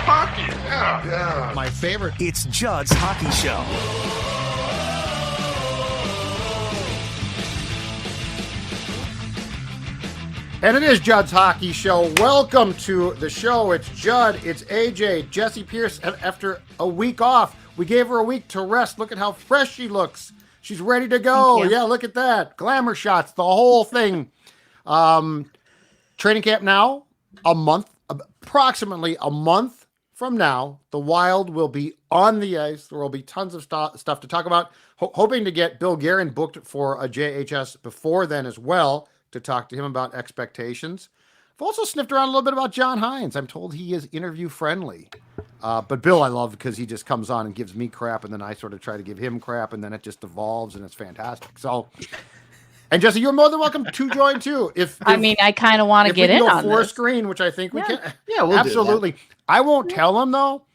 Hockey, yeah. My favorite. It's Judd's Hockey Show. And it is Judd's Hockey Show. Welcome to the show. It's Judd, it's AJ, Jessi Pierce. And after a week off, we gave her a week to rest. Look at how fresh she looks. She's ready to go. Yeah, look at that. Glamour shots, the whole thing. Training camp now, approximately a month from now, the Wild will be on the ice. There will be tons of stuff to talk about. Hoping to get Bill Guerin booked for a JHS before then as well, to talk to him about expectations. I've also sniffed around a little bit about John Hines. I'm told he is interview friendly. But Bill I love because he just comes on and gives me crap, and then I sort of try to give him crap, and then it just devolves, and it's fantastic. So, and Jessi, you're more than welcome to join too. If I mean, I kind of want to get in on this. Screen, which I think we can. Yeah, we'll absolutely. Do that. I won't tell him though,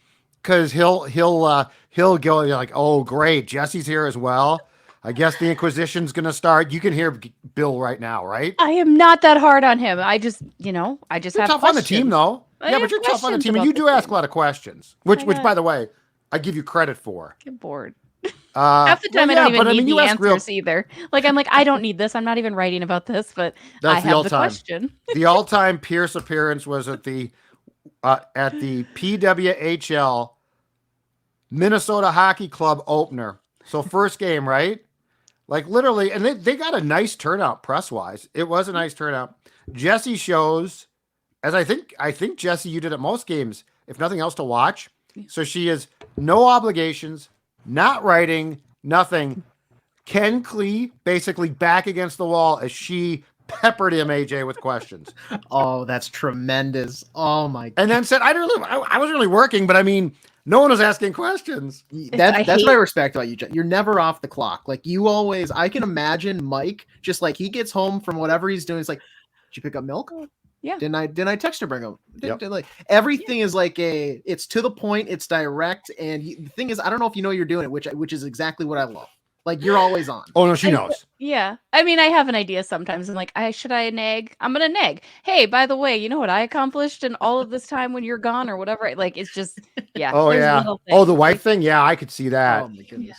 because he'll go like, oh great, Jessi's here as well. I guess the Inquisition's going to start. You can hear Bill right now, right? I am not that hard on him. I just you're have tough questions. on the team, though. Yeah, but you're tough on the team, and you do ask a lot of questions, which, by the way, I give you credit for. Get bored. Half the time, I don't even need the answers either. Like, I'm like, I don't need this. I'm not even writing about this, but I have the question. The all-time Pierce appearance was at the PWHL Minnesota Hockey Club opener. So first game, right? Like literally, and they got a nice turnout press-wise. It was a nice turnout. Jessi shows, as I think Jessi, you did at most games, if nothing else to watch. So she is no obligations, not writing, nothing. Ken Klee basically back against the wall as she peppered him, AJ, with questions. Oh, that's tremendous. Oh my God. And then said, I wasn't really working, but I mean, no one was asking questions. That's what I respect about you, Judd. You're never off the clock. Like you always, I can imagine Mike, just like he gets home from whatever he's doing. He's like, did you pick up milk? Yeah. Didn't I text her, bring him? Yep. Like everything is like it's to the point, it's direct. And the thing is, I don't know if you know you're doing it, which is exactly what I love. Like you're always on. Oh no, she knows. Yeah. I mean, I have an idea sometimes. I'm like, should I nag? I'm gonna nag. Hey, by the way, you know what I accomplished in all of this time when you're gone or whatever? Like it's just Oh yeah. Oh, the wife thing? Yeah, I could see that. Oh my goodness.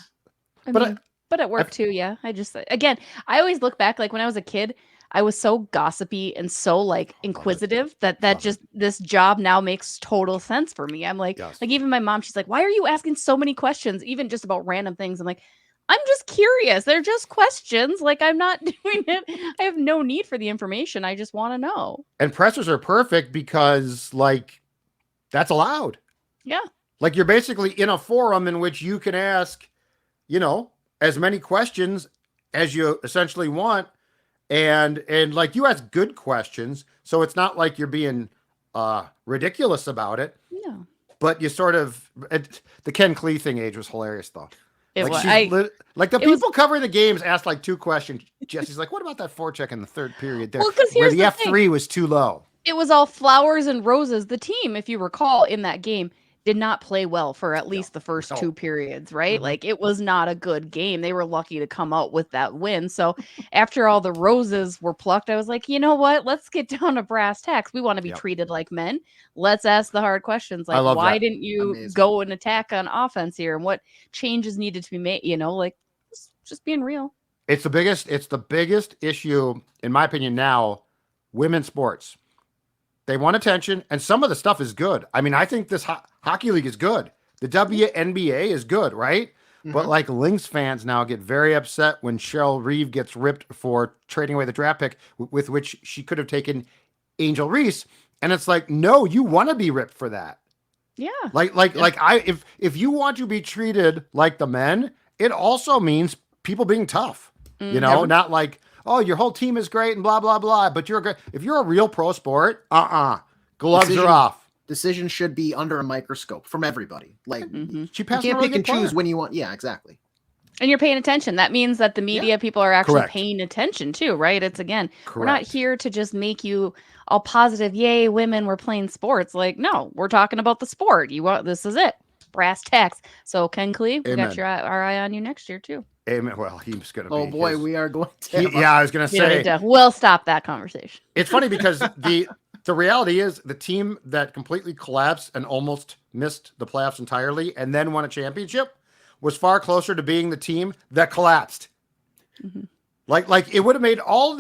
Yeah. But at work too, yeah. I just again, I always look back like when I was a kid, I was so gossipy and so like inquisitive that just this job now makes total sense for me. I'm like, like even my mom, she's like, why are you asking so many questions, even just about random things? I'm like, I'm just curious. They're just questions. Like I'm not doing it. I have no need for the information. I just want to know. And pressers are perfect because like that's allowed. Yeah. Like you're basically in a forum in which you can ask, as many questions as you essentially want. And like you ask good questions. So it's not like you're being ridiculous about it. No. But you sort of, the Ken Klee thing age was hilarious though. Like people covering the games asked like two questions. Jessi's like, what about that forecheck in the third period there? Well, where the F3 was too low. It was all flowers and roses. The team, if you recall, in that game did not play well for at least the first two periods, right? Mm-hmm. Like it was not a good game. They were lucky to come out with that win. So after all the roses were plucked, I was like, you know what? Let's get down to brass tacks. We want to be treated like men. Let's ask the hard questions. Like, why didn't you go and attack on offense here? And what changes needed to be made? Like just being real. It's the biggest issue, in my opinion, now, women's sports. They want attention, and some of the stuff is good. I mean, I think this hockey league is good. The WNBA is good, right? Mm-hmm. But like Lynx fans now get very upset when Cheryl Reeve gets ripped for trading away the draft pick with which she could have taken Angel Reese. And it's like, no, you want to be ripped for that. Yeah. If you want to be treated like the men, it also means people being tough, not like, oh, your whole team is great and blah, blah, blah. But if you're a real pro sport, gloves are off. Decisions should be under a microscope from everybody. Like you can't pick and choose when you want. Yeah, exactly. And you're paying attention. That means that the media people are actually paying attention too, right? It's we're not here to just make you all positive. Yay, women, we're playing sports. Like, no, we're talking about the sport. This is it. Brass tacks. So Ken Klee, we got our eye on you next year too. Amen. Well, he's going to be. Oh boy, we are going to. I was going to say. We'll stop that conversation. It's funny because the the reality is the team that completely collapsed and almost missed the playoffs entirely and then won a championship was far closer to being the team that collapsed. Mm-hmm. Like it would have made all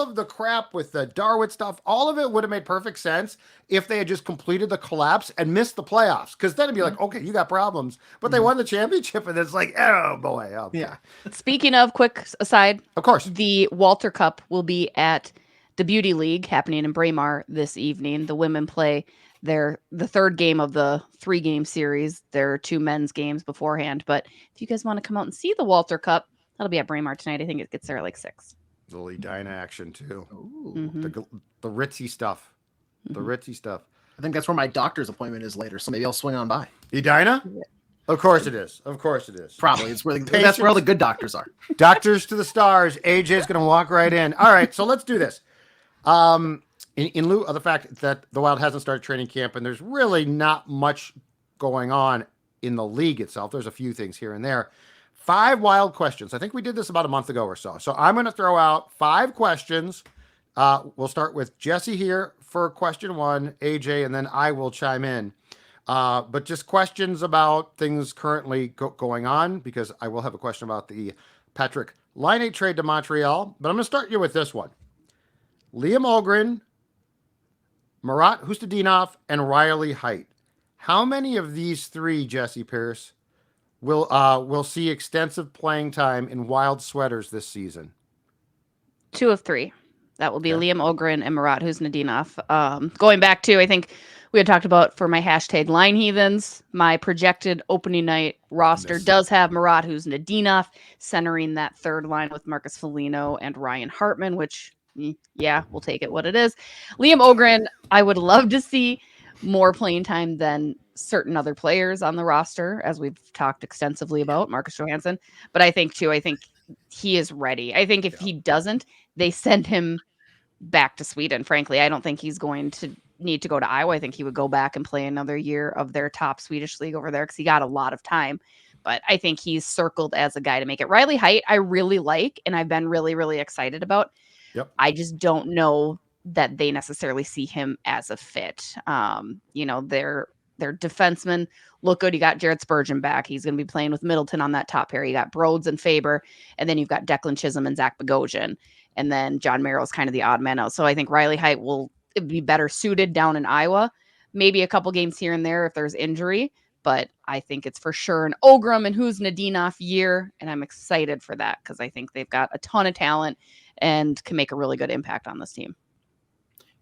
of the crap with the Darwin stuff, all of it would have made perfect sense if they had just completed the collapse and missed the playoffs. Because then it'd be like, okay, you got problems, but they won the championship, and it's like, oh boy, okay. Yeah. Speaking of, quick aside, Of course, the Walter Cup will be at the Beauty League happening in Braemar this evening. The women play the third game of the 3-game series. There are 2 men's games beforehand, but if you guys want to come out and see the Walter Cup, that'll be at Braemar tonight. I think it gets there at like 6. little Edina action too. Ooh. The ritzy stuff. The ritzy stuff. I think that's where my doctor's appointment is later, so maybe I'll swing on by. Edina? Yeah. Of course it is. Of course it is. Probably. It's where that's where all the good doctors are. Doctors to the stars. AJ's going to walk right in. All right, so let's do this. In lieu of the fact that the Wild hasn't started training camp and there's really not much going on in the league itself, there's a few things here and there. 5 Wild questions. I think we did this about a month ago or so. So I'm going to throw out 5 questions. We'll start with Jessi here for question 1, AJ, and then I will chime in. But just questions about things currently going on, because I will have a question about the Patrik Laine trade to Montreal. But I'm going to start you with this one. Liam Öhgren, Marat Hustadinov, and Riley Heidt. How many of these 3, Jessi Pierce, will see extensive playing time in Wild sweaters this season? 2 of 3. That will be Liam Öhgren and Marat Hustadinov. Going back to, I think we had talked about for my hashtag Line Heathens, my projected opening night roster does have Marat Hustadinov centering that third line with Marcus Foligno and Ryan Hartman, which, yeah, we'll take it what it is. Liam Öhgren, I would love to see more playing time than certain other players on the roster, as we've talked extensively about, Marcus Johansson. But I think he is ready. I think if he doesn't, they send him back to Sweden. Frankly, I don't think he's going to need to go to Iowa. I think he would go back and play another year of their top Swedish league over there because he got a lot of time. But I think he's circled as a guy to make it. Riley Heidt, I really like, and I've been really, really excited about. Yep. I just don't know that they necessarily see him as a fit. Their defensemen look good. You got Jared Spurgeon back. He's going to be playing with Middleton on that top pair. You got Broads and Faber, and then you've got Declan Chisholm and Zach Bogosian. And then John Merrill's kind of the odd man out. So I think Riley Heidt will be better suited down in Iowa. Maybe a couple games here and there if there's injury, but I think it's for sure an Öhgren and Hustadinov year. And I'm excited for that because I think they've got a ton of talent and can make a really good impact on this team.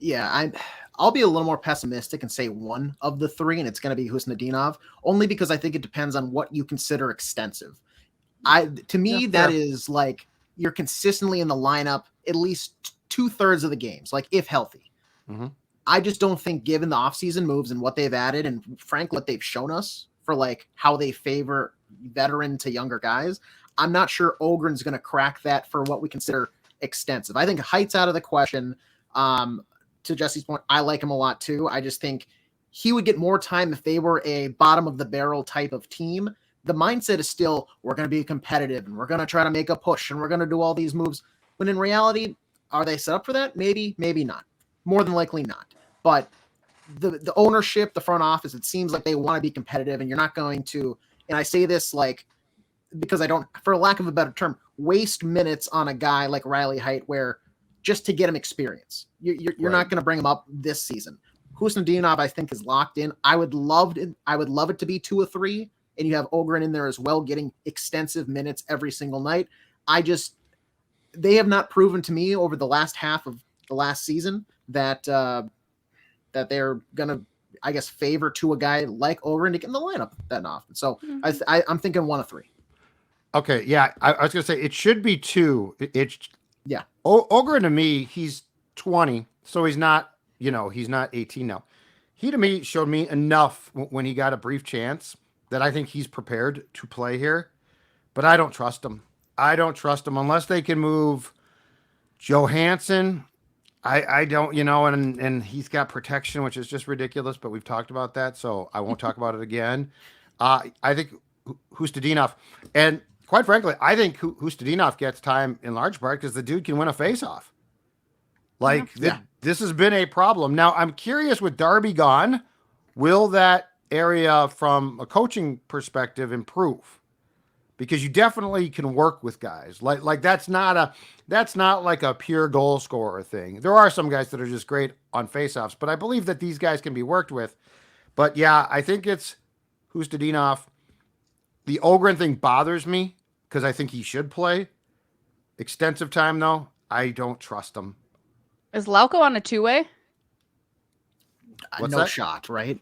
Yeah, I'll be a little more pessimistic and say 1 of the 3, and it's going to be Hustadinov, only because I think it depends on what you consider extensive. To me, that is like you're consistently in the lineup at least 2/3 of the games, like if healthy. Mm-hmm. I just don't think, given the offseason moves and what they've added, and frankly what they've shown us for like how they favor veteran to younger guys, I'm not sure Öhgren's going to crack that for what we consider extensive. I think Height's out of the question. To Jessi's point, I like him a lot too. I just think he would get more time if they were a bottom of the barrel type of team. The mindset is still, we're going to be competitive and we're going to try to make a push and we're going to do all these moves. When in reality, are they set up for that? Maybe, maybe not. More than likely not. But the ownership, the front office, it seems like they want to be competitive, and you're not going to, and I say this like, because I don't, for lack of a better term, waste minutes on a guy like Riley Heidt where just to get him experience. You're not going to bring him up this season. Hustadinov, I think, is locked in. I would love it to be 2 or 3, and you have Öhgren in there as well, getting extensive minutes every single night. They have not proven to me over the last half of the last season that they're going to, I guess, favor to a guy like Öhgren to get in the lineup that often. So I'm thinking 1 of 3. Okay. Yeah. I was going to say it should be 2. Yeah. Öhgren to me, he's 20, so he's not 18 now. He to me showed me enough when he got a brief chance that I think he's prepared to play here, but I don't trust him. I don't trust him unless they can move Johansson. I don't, and he's got protection, which is just ridiculous, but we've talked about that, so I won't talk about it again. I think Hustadinov, and quite frankly, I think Hustadinov gets time in large part because the dude can win a faceoff. This has been a problem. Now, I'm curious with Darby gone, will that area from a coaching perspective improve? Because you definitely can work with guys. Like that's not like a pure goal scorer thing. There are some guys that are just great on faceoffs, but I believe that these guys can be worked with. But yeah, I think it's Hustadinov. The Ogren thing bothers me because I think he should play. Extensive time though, I don't trust him. Is Lauko on a two-way? What's No that? shot, right?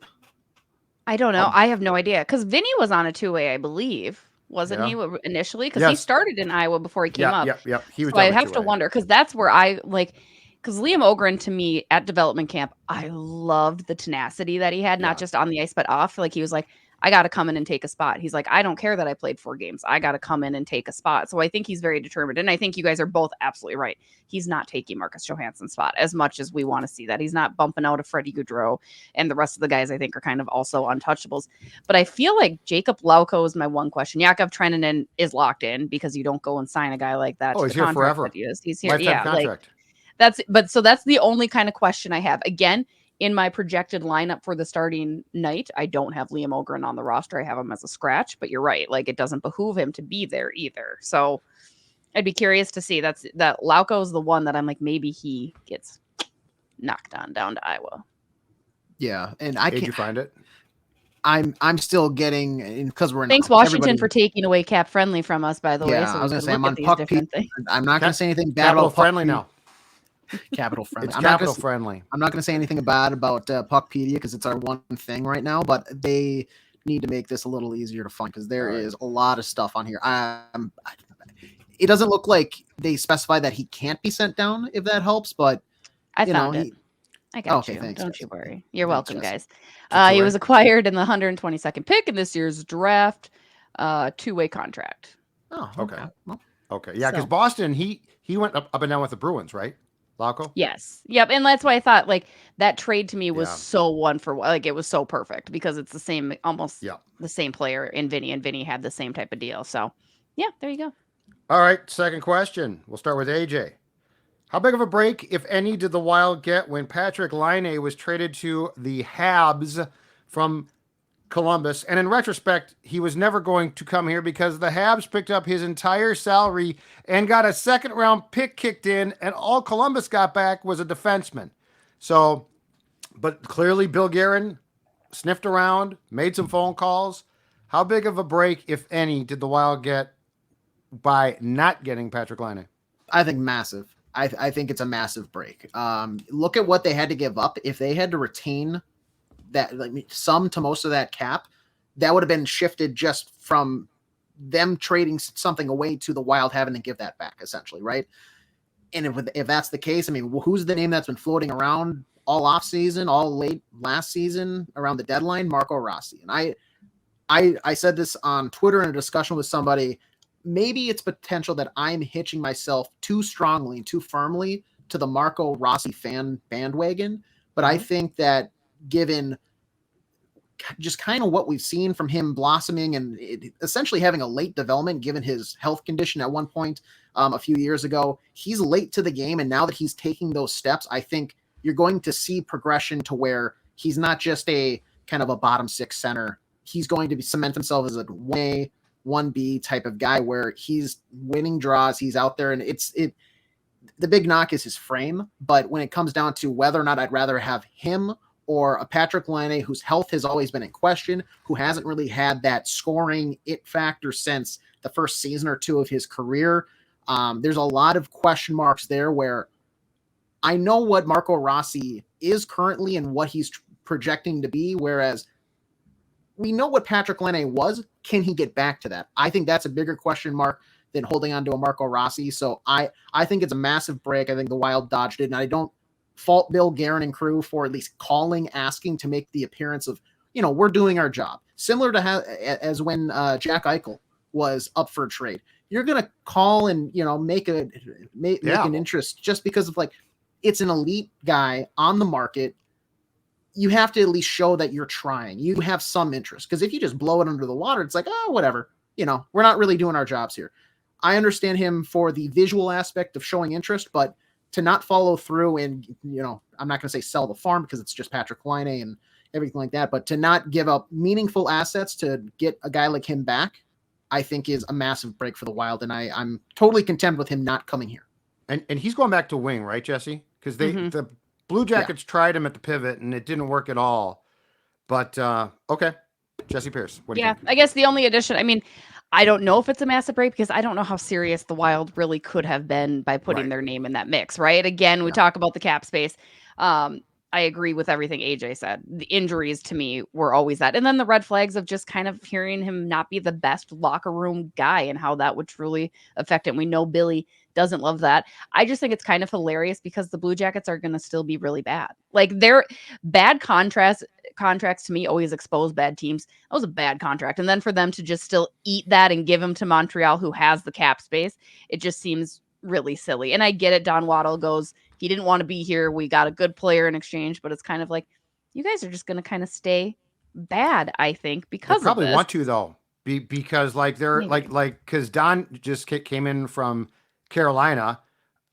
I don't know. I have no idea. Because Vinny was on a two-way, I believe. Wasn't he initially? Because he Yes. started in Iowa before he came up. Yep. He was So I down the have to two-way. wonder, because that's where I like, because Liam Ogren to me at development camp, I loved the tenacity that he had, not just on the ice, but off. Like he was like, I got to come in and take a spot. He's like, I don't care that I played 4 games. I got to come in and take a spot. So I think he's very determined. And I think you guys are both absolutely right. He's not taking Marcus Johansson's spot as much as we want to see that. He's not bumping out of Freddie Gaudreau, and the rest of the guys I think are kind of also untouchables. But I feel like Jacob Lauko is my one question. Yakov Trenin is locked in because you don't go and sign a guy like that. Oh, he's here forever. He's here. Lifetime contract. That's the only kind of question I have. Again, in my projected lineup for the starting night, I don't have Liam Ogren on the roster. I have him as a scratch, but you're right. Like it doesn't behoove him to be there either. So I'd be curious to see. That Lauko is the one that I'm like, maybe he gets knocked down to Iowa. Yeah. And Did you find it? I'm still getting, because we're in. Thanks, Washington, for taking away Cap Friendly from us, by the way. So I was going to say, I'm on Puck I'm not going to say anything bad Capital about Friendly Puck now. Capital Friendly. It's capital friendly. I'm not going to say anything bad about Puckpedia because it's our one thing right now, but they need to make this a little easier to find because there is a lot of stuff on here. It doesn't look like they specify that he can't be sent down, if that helps, but I found it. I got you. Thanks, Don't you worry. You're welcome, guys. Jessi. He was acquired in the 122nd pick in this year's draft, 2-way contract. Oh, okay. Well, okay. Yeah, because Boston, he went up and down with the Bruins, right? Lauko? Yes. Yep. And that's why I thought like that trade to me was so one for one. Like it was so perfect because it's the same, almost the same player in Vinny, and Vinny had the same type of deal. So yeah, there you go. All right. Second question. We'll start with AJ. How big of a break, if any, did the Wild get when Patrik Laine was traded to the Habs from Columbus? And in retrospect, he was never going to come here because the Habs picked up his entire salary and got a second-round pick kicked in, and all Columbus got back was a defenseman. So, but clearly Bill Guerin sniffed around, made some phone calls. How big of a break, if any, did the Wild get by not getting Patrik Laine? I think massive. I think it's a massive break. Look at what they had to give up. If they had to retain that, like some to most of that cap, that would have been shifted just from them trading something away to the Wild having to give that back, essentially, right? And if that's the case, I mean, who's the name that's been floating around all off season, all late last season around the deadline? Marco Rossi. And I said this on Twitter in a discussion with somebody. Maybe it's potential that I'm hitching myself too strongly and too firmly to the Marco Rossi fan bandwagon. But I think that given just kind of what we've seen from him blossoming and essentially having a late development, given his health condition at one point a few years ago, he's late to the game. And now that he's taking those steps, I think you're going to see progression to where he's not just a kind of a bottom 6 center. He's going to cement himself as a 1B type of guy where he's winning draws. He's out there, and the big knock is his frame. But when it comes down to whether or not I'd rather have him or a Patrik Laine whose health has always been in question, who hasn't really had that scoring it factor since the first season or two of his career, there's a lot of question marks there where I know what Marco Rossi is currently and what he's projecting to be, whereas we know what Patrik Laine was. Can he get back to that? I think that's a bigger question mark than holding on to a Marco Rossi. So I think it's a massive break. I think the Wild dodged it, and I don't fault Bill Guerin and crew for at least calling, asking to make the appearance of, we're doing our job. Similar to as when Jack Eichel was up for a trade. You're going to call and, make an interest just because of it's an elite guy on the market. You have to at least show that you're trying. You have some interest. Because if you just blow it under the water, it's like, oh, whatever. We're not really doing our jobs here. I understand him for the visual aspect of showing interest, but to not follow through and, I'm not going to say sell the farm because it's just Patrik Laine and everything like that, but to not give up meaningful assets to get a guy like him back, I think is a massive break for the Wild. And I'm totally content with him not coming here. And he's going back to wing, right, Jessi? Because the Blue Jackets tried him at the pivot and it didn't work at all. But okay, Jessi Pierce. What do you think? I guess the only addition, I mean, I don't know if it's a massive break because I don't know how serious the Wild really could have been by putting their name in that mix, right? Again, we talk about the cap space. I agree with everything AJ said. The injuries to me were always that. And then the red flags of just kind of hearing him not be the best locker room guy and how that would truly affect him. We know Billy doesn't love that. I just think it's kind of hilarious because the Blue Jackets are going to still be really bad. Like their bad contracts to me always expose bad teams. That was a bad contract. And then for them to just still eat that and give him to Montreal, who has the cap space, it just seems really silly. And I get it. Don Waddle goes, he didn't want to be here. We got a good player in exchange, but it's kind of like, you guys are just going to kind of stay bad, I think, because they probably of this. want to though, because like they're because Don just came in from Carolina.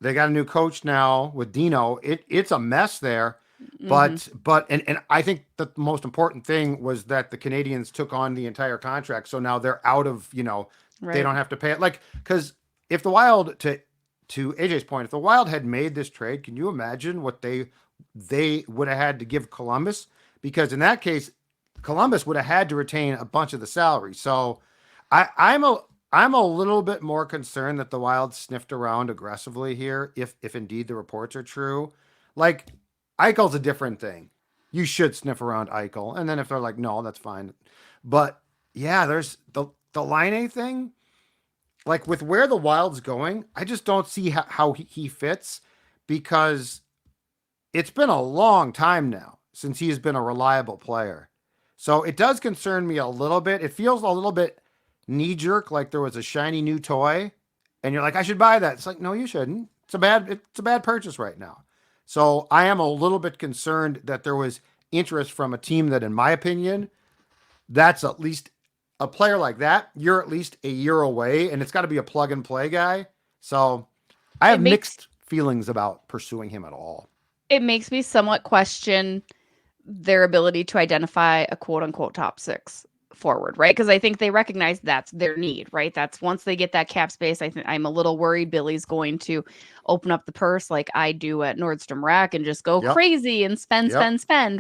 They got a new coach now with Dino. It's a mess there. But I think the most important thing was that the Canadians took on the entire contract. So now they're out of, they don't have to pay it. Like, because if the Wild, to AJ's point, if the Wild had made this trade, can you imagine what they would have had to give Columbus? Because in that case, Columbus would have had to retain a bunch of the salary. So I'm a little bit more concerned that the Wild sniffed around aggressively here, if indeed the reports are true. Like, Eichel's a different thing. You should sniff around Eichel. And then if they're like, no, that's fine. But yeah, there's the Laine thing. Like with where the Wild's going, I just don't see how he fits, because it's been a long time now since he's been a reliable player. So it does concern me a little bit. It feels a little bit knee-jerk, like there was a shiny new toy and you're like, I should buy that. It's like, no, you shouldn't. It's a bad purchase right now. So I am a little bit concerned that there was interest from a team that, in my opinion, that's at least a player like that. You're at least a year away, and it's got to be a plug and play guy. So I have mixed feelings about pursuing him at all. It makes me somewhat question their ability to identify a quote unquote top six forward, right? Because I think they recognize that's their need, right? That's once they get that cap space. I'm a little worried Billy's going to open up the purse like I do at Nordstrom Rack and just go crazy and spend,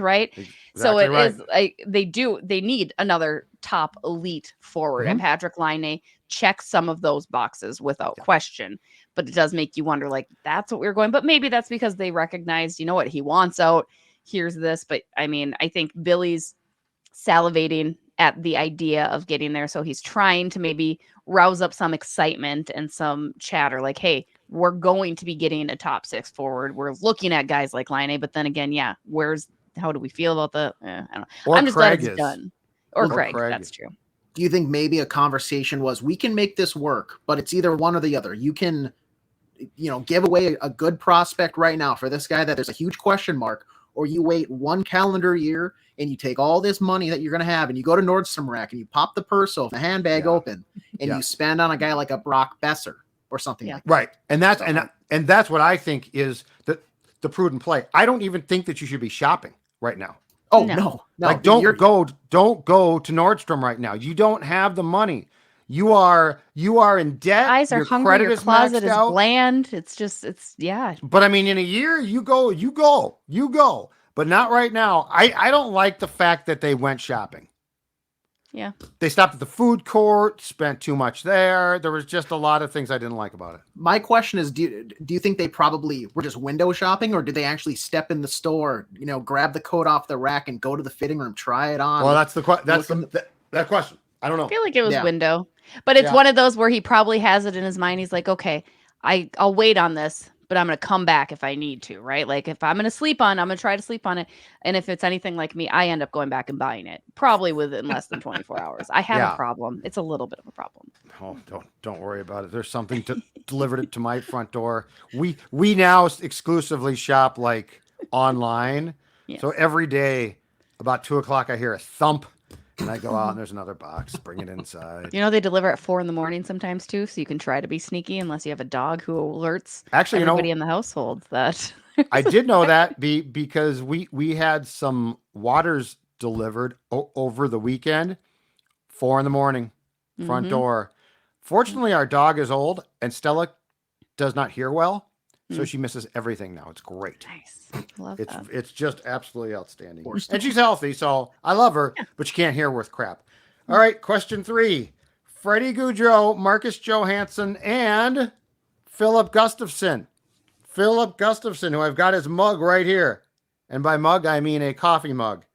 right? Exactly. So it is like they need another top elite forward, and Patrik Laine checks some of those boxes without question. But it does make you wonder, like, that's what we're going. But maybe that's because they recognize, you know what, he wants out. Here's this. But I mean, I think Billy's salivating at the idea of getting there. So he's trying to maybe rouse up some excitement and some chatter like, hey, we're going to be getting a top six forward. We're looking at guys like Laine. But then again, how do we feel about the, I don't know. Or I'm just Craig glad it's done. Or Craig, that's true. Do you think maybe a conversation was, we can make this work, but it's either one or the other. You can, give away a good prospect right now for this guy that there's a huge question mark, or you wait one calendar year and you take all this money that you're going to have and you go to Nordstrom Rack and you pop the purse open, the handbag open, and you spend on a guy like a Brock Besser or something like that. Right. And that's what I think is the prudent play. I don't even think that you should be shopping right now. Oh, no. Like, don't go to Nordstrom right now. You don't have the money. You are in debt. Eyes are hungry. Your closet is bland. It's. But I mean, in a year, you go. But not right now. I don't like the fact that they went shopping. Yeah. They stopped at the food court, spent too much there. There was just a lot of things I didn't like about it. My question is, do you think they probably were just window shopping, or did they actually step in the store, grab the coat off the rack and go to the fitting room, try it on? Well, that's that question. I don't know. I feel like it was window, but it's one of those where he probably has it in his mind. He's like, okay, I'll wait on this, but I'm going to come back if I need to, right? Like if I'm going to try to sleep on it. And if it's anything like me, I end up going back and buying it probably within less than 24 hours. I have a problem. It's a little bit of a problem. Oh, don't worry about it. There's something delivered it to my front door. We now exclusively shop like online. Yes. So every day about 2:00, I hear a thump And I go out and there's another box. Bring it inside. You know, they deliver at 4 a.m. sometimes too, so you can try to be sneaky unless you have a dog who alerts Actually, everybody in the household that. I did know that because we had some waters delivered over the weekend, 4 a.m, front door. Fortunately, our dog is old and Stella does not hear well, so she misses everything now. It's great. Nice. Love that. It's just absolutely outstanding. And she's healthy, so I love her, but she can't hear worth crap. All right, question 3. Freddie Gaudreau, Marcus Johansson, and Philip Gustafson. Philip Gustafson, who I've got his mug right here. And by mug, I mean a coffee mug.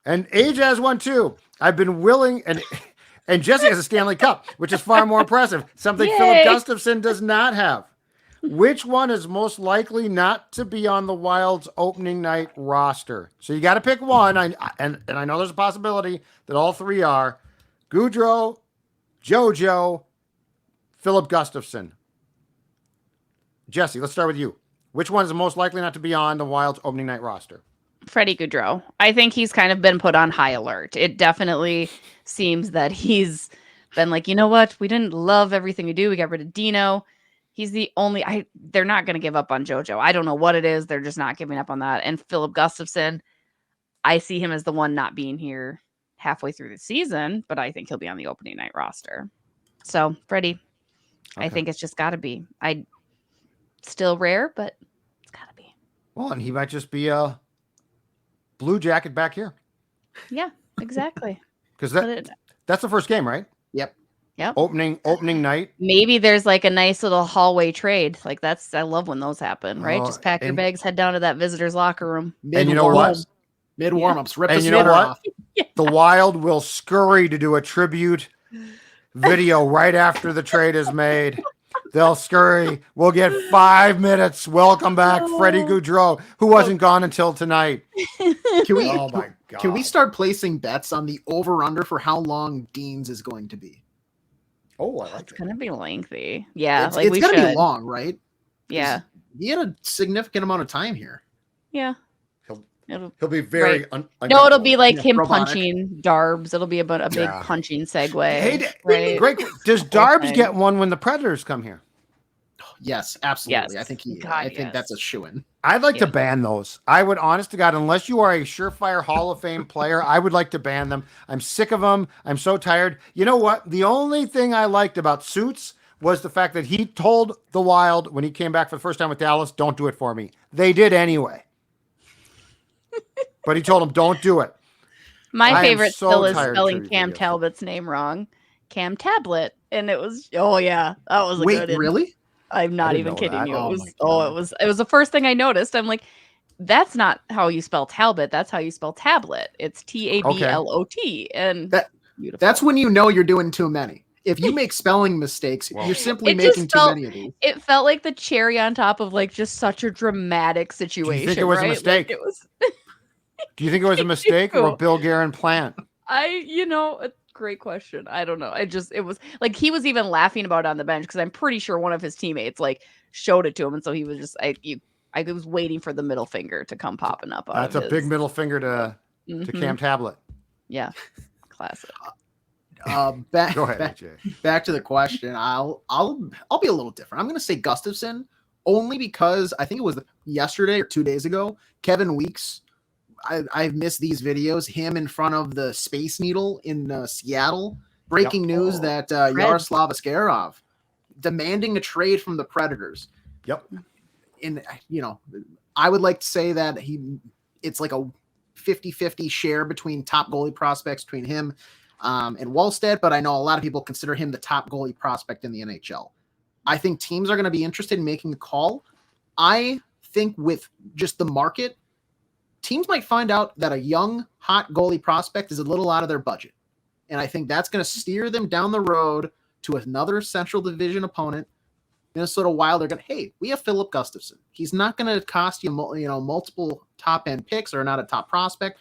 And Age has one too. I've been willing, and Jessi has a Stanley Cup, which is far more impressive. Something Yay. Philip Gustafson does not have. Which one is most likely not to be on the Wild's opening night roster? So you got to pick one. And I know there's a possibility that all three are Gaudreau, JoJo, Philip Gustafson. Jessi, let's start with you. Which one is the most likely not to be on the Wild's opening night roster? Freddie Gaudreau. I think he's kind of been put on high alert. It definitely seems that he's been like, you know what? We didn't love everything we do. We got rid of Dino. He's the only. They're not going to give up on JoJo. I don't know what it is. They're just not giving up on that. And Philip Gustafson, I see him as the one not being here halfway through the season, but I think he'll be on the opening night roster. So Freddie, okay. I think it's just got to be. Still rare, but it's got to be. Well, and he might just be a Blue Jacket back here. Yeah, exactly. Because that's the first game, right? Yep. Opening night. Maybe there's like a nice little hallway trade. Like I love when those happen, right? Just pack your bags, head down to that visitor's locker room. And you know what? Mid warm-ups, rip and the you know what? off. The Wild will scurry to do a tribute video right after the trade is made. They'll scurry. We'll get 5 minutes. Welcome back, Freddie Gaudreau, who wasn't gone until tonight. Oh my God. Can we start placing bets on the over-under for how long Dean's is going to be? Oh, I like it. It's going to be lengthy. Yeah. It's going to be long, right? Yeah. He had a significant amount of time here. Yeah. He'll be very no, it'll be like him punching Darbs. It'll be about a big punching segue. Hey, right? Great. Does Darbs get one when the Predators come here? Yes, absolutely. Yes. I think that's a shoo-in. I'd like to ban those. I would, honest to God, unless you are a surefire Hall of Fame player, I would like to ban them. I'm sick of them. I'm so tired. You know what? The only thing I liked about Suits was the fact that he told the Wild when he came back for the first time with Dallas, don't do it for me. They did anyway. But he told him, don't do it. My favorite still is spelling Cam Talbot's name wrong. Cam Tablet. And it was, that was a good. Wait, really? I'm not even kidding you. It was the first thing I noticed. I'm like, that's not how you spell Talbot. That's how you spell tablet. It's TABLOT. And that's when you know you're doing too many. If you make spelling mistakes, you're simply making too many of these. It felt like the cherry on top of like just such a dramatic situation. Do you think it was a mistake? Like it was. Do you think it was a mistake or a Bill Guerin plant? Great question. I don't know. It was like he was even laughing about it on the bench because I'm pretty sure one of his teammates like showed it to him, and so he was just I was waiting for the middle finger to come popping up. That's a big middle finger to Cam Tablet. Yeah, classic. Go ahead, AJ. Back to the question. I'll be a little different. I'm going to say Gustafson only because I think it was yesterday or 2 days ago. Kevin Weeks. I've missed these videos. Him in front of the Space Needle in Seattle. Breaking news that Yaroslav Askarov demanding a trade from the Predators. Yep. And, I would like to say that it's like a 50-50 share between top goalie prospects between him and Wallstedt, but I know a lot of people consider him the top goalie prospect in the NHL. I think teams are going to be interested in making the call. I think with just the market, teams might find out that a young, hot goalie prospect is a little out of their budget. And I think that's going to steer them down the road to another Central Division opponent. Minnesota Wild are going to, hey, we have Philip Gustafson. He's not going to cost you, multiple top-end picks or not a top prospect.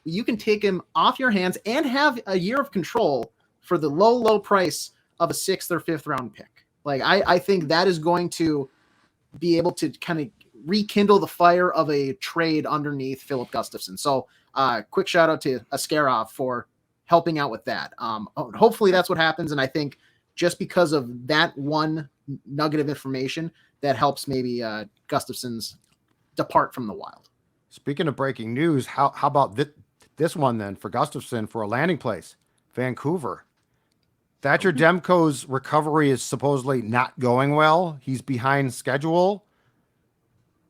You can take him off your hands and have a year of control for the low, low price of a 6th or 5th round pick. Like, I think that is going to be able to kind of rekindle the fire of a trade underneath Philip Gustafson. So quick shout out to Askarov for helping out with that. Hopefully that's what happens. And I think just because of that one nugget of information, that helps maybe Gustafsson's depart from the Wild. Speaking of breaking news, how about this one then for Gustafsson for a landing place? Vancouver. Thatcher Demko's recovery is supposedly not going well. He's behind schedule.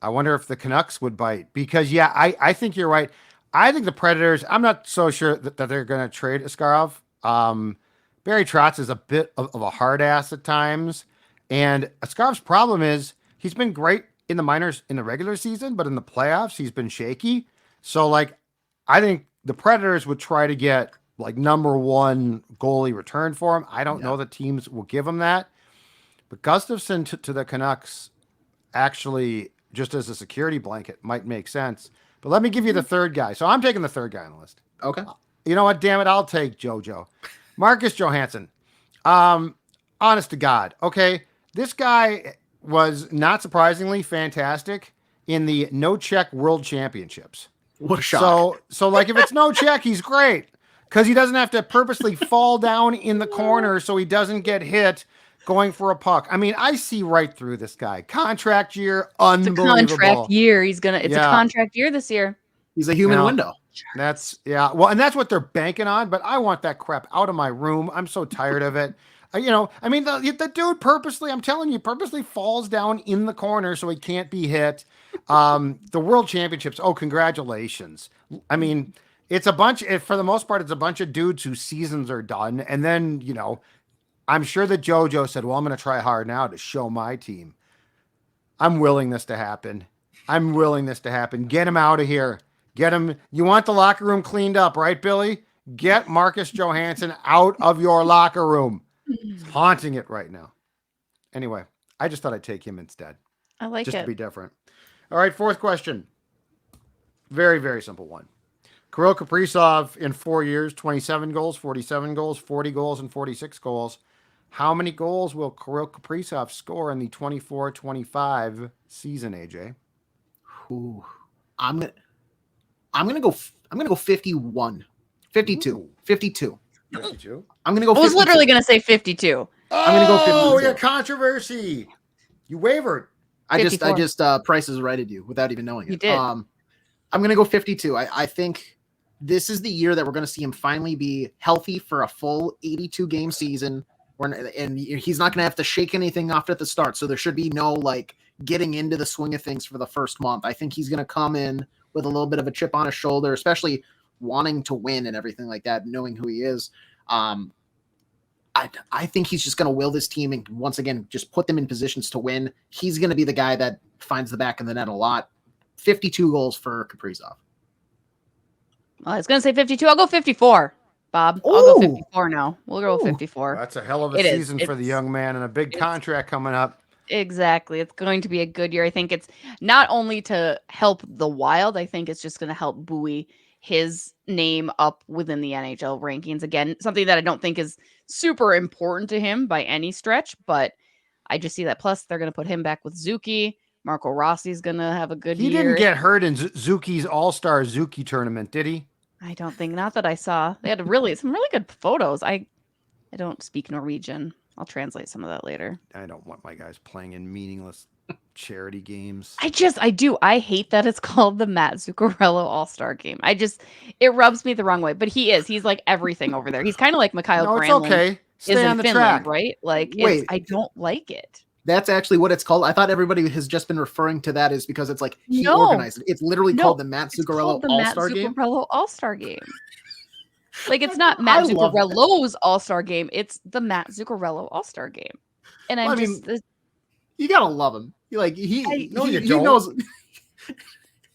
I wonder if the Canucks would bite because, yeah, I think you're right. I think the Predators, I'm not so sure that they're going to trade Askarov. Barry Trotz is a bit of a hard ass at times. And Askarov's problem is he's been great in the minors in the regular season, but in the playoffs, he's been shaky. So, like, I think the Predators would try to get, like, number one goalie return for him. I don't know that teams will give him that. But Gustafsson to the Canucks actually, just as a security blanket, might make sense. But let me give you the third guy. So I'm taking the third guy on the list. Okay. You know what? Damn it. I'll take JoJo. Marcus Johansson. Honest to God. Okay. This guy was not surprisingly fantastic in the no check world championships. What a shock. So like if it's no check, he's great because he doesn't have to purposely fall down in the corner so he doesn't get hit going for a puck. I mean, I see right through this guy. Contract year, unbelievable. It's a contract year. It's a contract year this year. He's a human window. Well, and that's what they're banking on, but I want that crap out of my room. I'm so tired of it. I mean, the dude purposely, I'm telling you, purposely falls down in the corner so he can't be hit. The World Championships, congratulations. I mean, it's a bunch, for the most part, it's a bunch of dudes whose seasons are done. And then, I'm sure that JoJo said, well, I'm going to try hard now to show my team. I'm willing this to happen. Get him out of here. Get him. You want the locker room cleaned up, right, Billy? Get Marcus Johansson out of your locker room. It's haunting it right now. Anyway, I just thought I'd take him instead. I like just it. to be different. All right, fourth question. Very, very simple one. Kirill Kaprizov in 4 years, 27 goals, 47 goals, 40 goals, and 46 goals. How many goals will Kirill Kaprizov score in the 24-25 season, AJ? Ooh, I'm gonna go 51. 52. Ooh. 52. 52. I'm gonna go. I was 52. literally gonna say 52. I'm gonna go 52. Oh, yeah, controversy. You wavered. I just prices righted you without even knowing it. You did. I'm gonna go 52. I think this is the year that we're gonna see him finally be healthy for a full 82 game season. And he's not gonna have to shake anything off at the start. So there should be no like getting into the swing of things for the first month. I think he's gonna come in with a little bit of a chip on his shoulder, especially wanting to win and everything like that, knowing who he is. I think he's just going to will this team and once again, just put them in positions to win. He's going to be the guy that finds the back of the net a lot. 52 goals for Kaprizov. I was going to say 52. I'll go 54, Bob. I'll go 54 now. We'll go 54. That's a hell of a season for the young man and a big contract coming up. Exactly. It's going to be a good year. I think it's not only to help the Wild, I think it's just going to help buoy his name up within the NHL rankings. Again, something that I don't think is super important to him by any stretch, but I just see that. Plus, they're going to put him back with Zuki. Marco Rossi's going to have a good year. He didn't get hurt in Zuki's All-Star Zuki tournament, did he? I don't think. Not that I saw. They had some really good photos. I don't speak Norwegian. I'll translate some of that later. I don't want my guys playing in meaningless charity games. I do. I hate that it's called the Matt Zuccarello All-Star Game. It rubs me the wrong way, but he's like everything over there. He's kind of like Mikhail Granlund. It's okay. Stay on the Finland, track. Right? Like, wait, I don't like it. That's actually what it's called. I thought everybody has just been referring to that is because it's like he organized it. It's literally called the Matt Zuccarello All-Star Game. Matt Zuccarello All-Star Game. Like it's not Matt Zuccarello's All-Star Game. It's the Matt Zuccarello All-Star Game. And you gotta love him. He knows.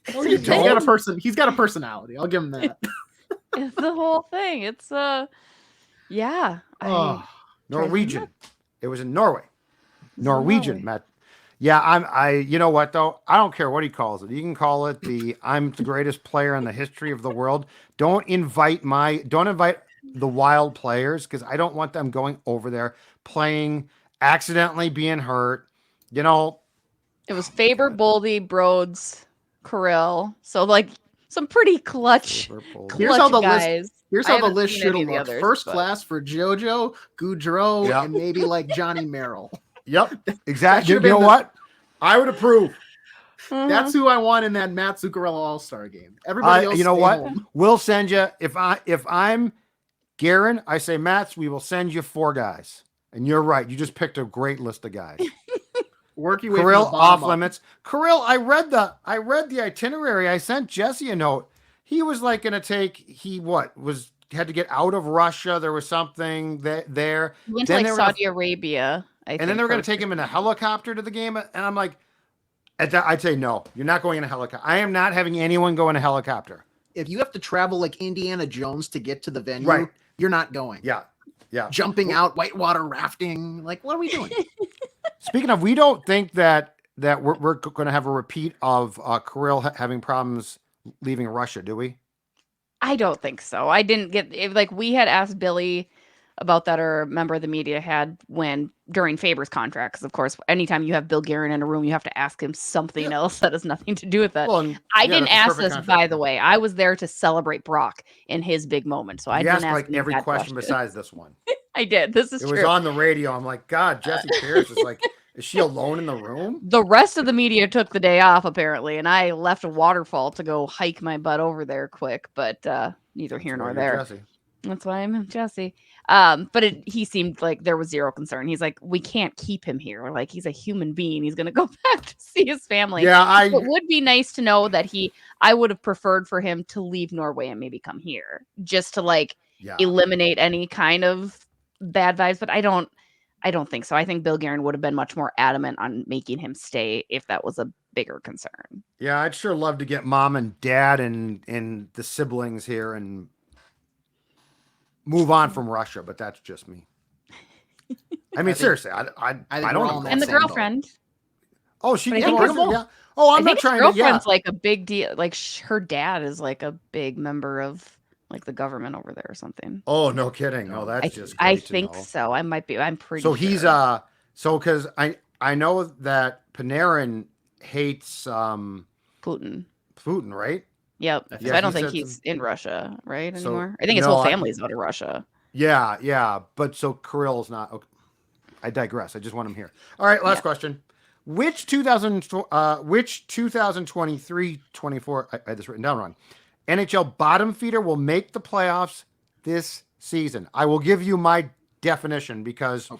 He's got a personality. I'll give him that. It's the whole thing. It's Norwegian. It was in Norway. Norwegian, Matt. Yeah, you know what though? I don't care what he calls it. You can call it I'm the greatest player in the history of the world. Don't invite the Wild players because I don't want them going over there playing, accidentally being hurt. It was Faber, Boldy, Broads, Kirill. So like some pretty clutch Here's how the guys. list. Here's how the list should have look. First class for JoJo, Goudreau, and maybe like Johnny Merrill. Yep, exactly. You know what? I would approve. That's who I want in that Matt Zuccarello All-Star game. Everybody else, you know what? home. We'll send you. If I'm Garen, I say, Mats, we will send you 4 guys. And you're right. You just picked a great list of guys. Work your way Kirill from the bottom off limits. Kirill, I read the itinerary. I sent Jessi a note. He was like going to take. Had to get out of Russia. There was something there. He went to Saudi Arabia. And then they were going to take him in a helicopter to the game. And I'm like, I'd say no. You're not going in a helicopter. I am not having anyone go in a helicopter. If you have to travel like Indiana Jones to get to the venue, right, you're not going. Yeah. Jumping out, whitewater rafting. Like, what are we doing? Speaking of, we don't think that we're going to have a repeat of Kirill having problems leaving Russia, do we? I don't think so. I didn't get like we had asked Billy about that, or a member of the media had during Faber's contract. Because of course, anytime you have Bill Guerin in a room, you have to ask him something else that has nothing to do with that. Well, I didn't ask this, by the way. I was there to celebrate Brock in his big moment, so I didn't ask like every question besides this one. I did. This is true. It was on the radio. I'm like, God, Jessi Pierce is like, is she alone in the room? The rest of the media took the day off apparently, and I left a waterfall to go hike my butt over there quick. But neither here nor there. Jessi. That's why I'm Jessi. But he seemed like there was zero concern. He's like, we can't keep him here. Like, he's a human being. He's going to go back to see his family. Yeah, it would be nice to know that I would have preferred for him to leave Norway and maybe come here just to eliminate any kind of bad vibes. But I don't think so. I think Bill Guerin would have been much more adamant on making him stay if that was a bigger concern. Yeah, I'd sure love to get mom and dad and the siblings here and move on from Russia, but that's just me. I mean, seriously, I don't know. And the girlfriend. Oh, she can yeah. Oh, I'm not trying to. Girlfriend's like a big deal. Like her dad is like a big member of like the government over there or something. Oh, no kidding. No, that's just. I think so. I'm pretty. So he's because I know that Panarin hates Putin, right? Yep. So I don't think he's in Russia, right, anymore. I think his whole family's out of Russia. Yeah. But so Kirill's not. Okay. I digress. I just want him here. All right, last question. Which 2023-24, I had this written down wrong, NHL bottom feeder will make the playoffs this season? I will give you my definition because,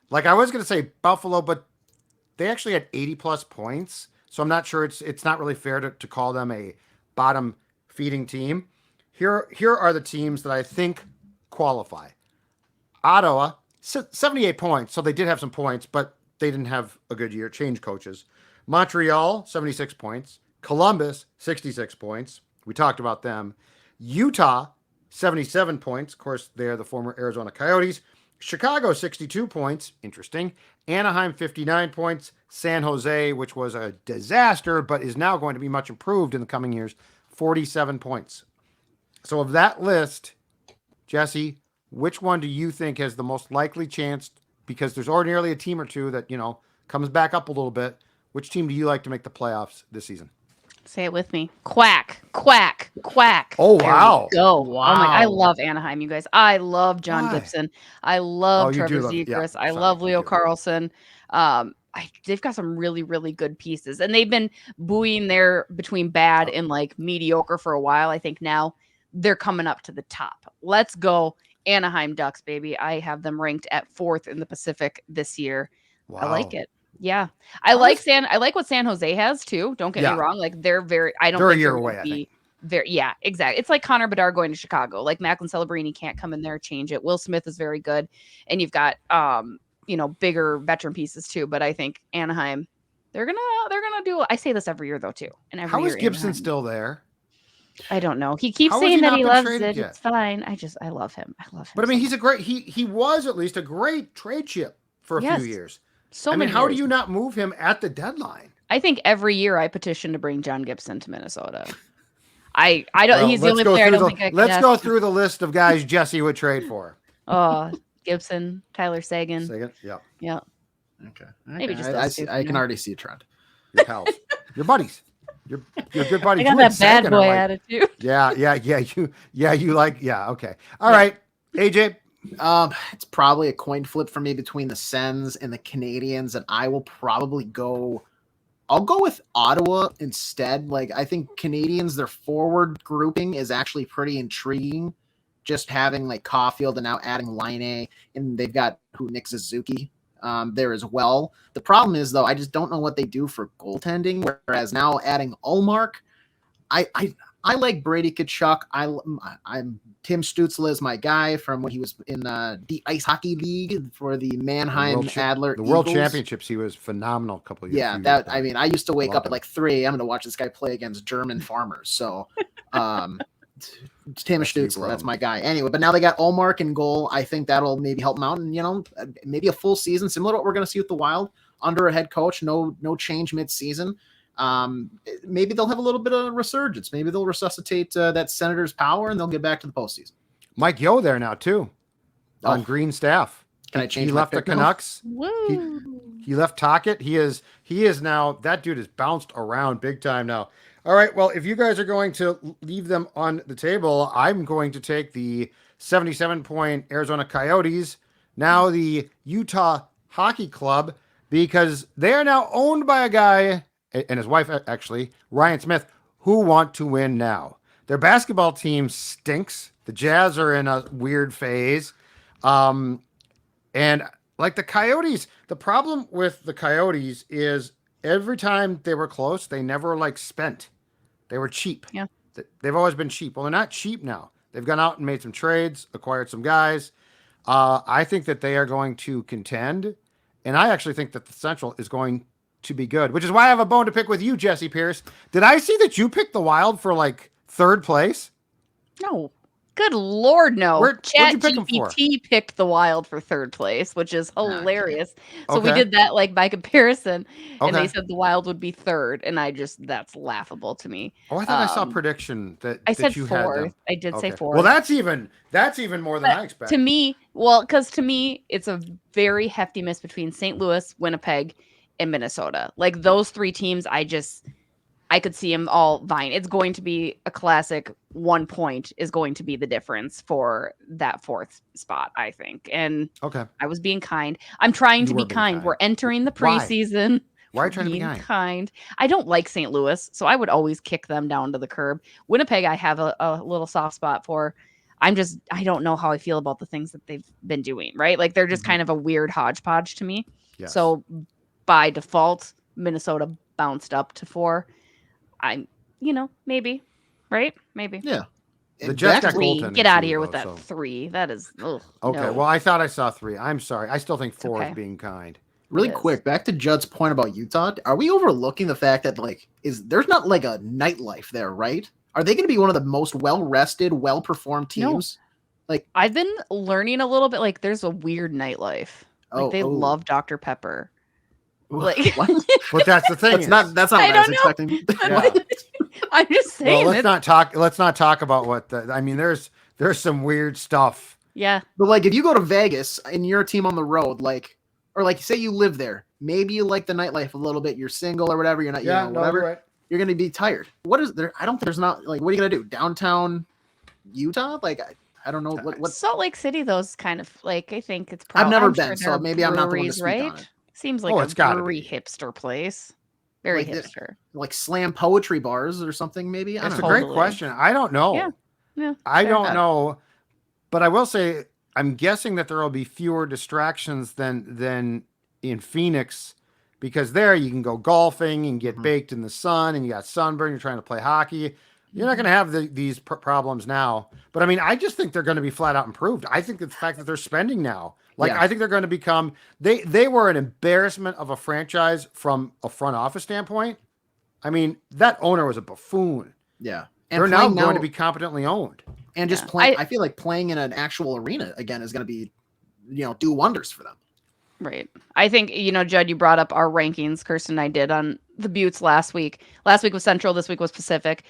like I was going to say Buffalo, but they actually had 80-plus points. So I'm not sure it's not really fair to call them a bottom feeding team. Here are the teams that I think qualify. Ottawa, 78 points. So they did have some points, but they didn't have a good year. Change coaches. Montreal, 76 points. Columbus, 66 points. We talked about them. Utah, 77 points. Of course, they're the former Arizona Coyotes. Chicago, 62 points. Interesting. Anaheim, 59 points. San Jose, which was a disaster, but is now going to be much improved in the coming years, 47 points. So of that list, Jessi, which one do you think has the most likely chance? Because there's ordinarily a team or two that, comes back up a little bit. Which team do you like to make the playoffs this season? Say it with me. Quack, quack, quack. Oh, wow. Go. Wow. Oh, I love Anaheim, you guys. I love John Gibson. I love Trevor Zegras. I love Leo Carlson. They've got some really, really good pieces. And they've been buoying there between bad and like mediocre for a while. I think now they're coming up to the top. Let's go Anaheim Ducks, baby. I have them ranked at 4th in the Pacific this year. Wow. I like it. Yeah. I like what San Jose has too. Don't get me wrong. Like they're a year away, I think. Yeah, exactly. It's like Connor Bedard going to Chicago. Like Macklin Celebrini can't come in there, change it. Will Smith is very good. And you've got bigger veteran pieces too. But I think Anaheim, they're gonna do. I say this every year though too. And how is Gibson Anaheim still there? I don't know. He keeps saying that he loves it. Yet? It's fine. I love him. But I mean, he's a great. He was at least a great trade chip for a few years. How do you not move him at the deadline? I think every year I petition to bring John Gibson to Minnesota. I don't. Well, he's the only player I don't think I can. Let's go through the list of guys Jessi would trade for. Oh, Gibson, Tyler Seguin. Yeah. Okay. Maybe just I can already see a trend. Your pals, your buddies. Your good buddy. I got Judd that bad Sagan boy like, attitude. You like, okay. All right, AJ. It's probably a coin flip for me between the Sens and the Canadians, and I will probably I'll go with Ottawa instead. Like, I think Canadians, their forward grouping is actually pretty intriguing. Just having like Caulfield and now adding Laine, and they've got Nick Suzuki there as well. The problem is, though, I just don't know what they do for goaltending. Whereas now adding Ullmark, I like Brady Tkachuk. I'm Tim Stützle is my guy from when he was in the Ice Hockey League for the Mannheim Adler the World Eagles. Championships. He was phenomenal. A couple of years. Yeah, I used to wake up at like 3 a.m. to watch this guy play against German farmers. So, Tim Stützle, that's my guy. Anyway, but now they got Ullmark in goal. I think that'll maybe help them out, and maybe a full season, similar to what we're going to see with the Wild under a head coach. No change mid-season. Maybe they'll have a little bit of resurgence. Maybe they'll resuscitate that Senators' power, and they'll get back to the postseason. Mike Yeo there now too, on green staff. Can I change? He left the Canucks. He left Tocchet. He is now, that dude has bounced around big time now. All right. Well, if you guys are going to leave them on the table, I'm going to take the 77-point Arizona Coyotes, now the Utah Hockey Club, because they are now owned by a guy and his wife, actually, Ryan Smith, who want to win now. Their basketball team stinks. The Jazz are in a weird phase. And like the Coyotes, the problem with the Coyotes is every time they were close, they never spent. They were cheap. Yeah. They've always been cheap. Well, they're not cheap now. They've gone out and made some trades, acquired some guys. I think that they are going to contend. And I actually think that the Central is going to be good, which is why I have a bone to pick with you, Jessi Pierce. Did I see that you picked the Wild for third place? No. Good Lord, no. ChatGPT picked the Wild for third place, which is hilarious. So we did that by comparison, and they said the Wild would be third, and that's laughable to me. Oh, I thought I saw a prediction that I said you fourth. had I did say fourth. Well, that's even more than I expected. Because to me, it's a very hefty miss between St. Louis, Winnipeg, and Minnesota. Those three teams, I could see them all vying. It's going to be a classic. 1 point is going to be the difference for that fourth spot, I think. And I was being kind. I'm trying to be kind. We're entering the preseason. Why are you trying to be kind? I don't like St. Louis, so I would always kick them down to the curb. Winnipeg, I have a little soft spot for. I don't know how I feel about the things that they've been doing, right? They're just kind of a weird hodgepodge to me. Yes. So by default, Minnesota bounced up to 4. Maybe, right? Maybe. Yeah. The Jets got goaltending. Get out of here with that 3. That is, okay. No. Well, I thought I saw 3. I'm sorry. I still think 4 is being kind. Really quick, back to Judd's point about Utah. Are we overlooking the fact that there's not a nightlife there, right? Are they going to be one of the most well-rested, well-performed teams? No. I've been learning a little bit. There's a weird nightlife. They love Dr. Pepper. But that's the thing. That's not what I was expecting. I'm just saying. Well, let's not talk about what there's some weird stuff. Yeah. But if you go to Vegas and you're a team on the road, or say you live there, maybe you like the nightlife a little bit. You're single or whatever. You're not, whatever. You're right. You're going to be tired. What is there? I don't think there's not what are you going to do? Downtown Utah? I don't know what Salt Lake City, those kind of I think it's probably. I've never been, so maybe I'm not the one to speak on it. Seems like a very hipster place. Very hipster. Slam poetry bars or something, maybe? That's a great question. I don't know. Yeah. I don't know. But I will say, I'm guessing that there will be fewer distractions than in Phoenix, because there you can go golfing and get baked in the sun, and you got sunburn, you're trying to play hockey. You're not going to have these problems now. But I just think they're going to be flat out improved. I think the fact that they're spending now, I think they're going to become, they were an embarrassment of a franchise from a front office standpoint. That owner was a buffoon. Yeah. And they're now going to be competently owned. And just playing, I feel like playing in an actual arena again is going to be, do wonders for them. Right. I think, Judd, you brought up our rankings. Kirsten and I did on the Beauties last week. Last week was Central. This week was Pacific.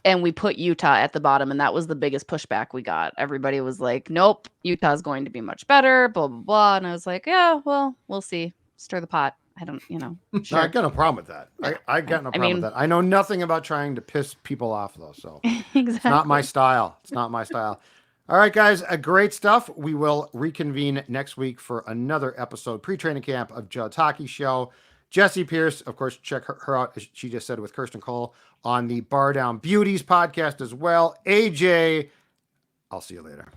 And we put Utah at the bottom, and that was the biggest pushback we got. Everybody was like, nope, Utah's going to be much better, blah, blah, blah. And I was like, yeah, well, we'll see. Stir the pot. I don't, No, sure. I got no problem with that. I got no problem with that. I know nothing about trying to piss people off though, so Exactly. It's not my style. It's not my style. All right, guys, great stuff. We will reconvene next week for another episode, pre-training camp of Judd's Hockey Show. Jessi Pierce, of course, check her out, as she just said, with Kirsten Cole on the Bardown Beauties podcast as well. AJ, I'll see you later.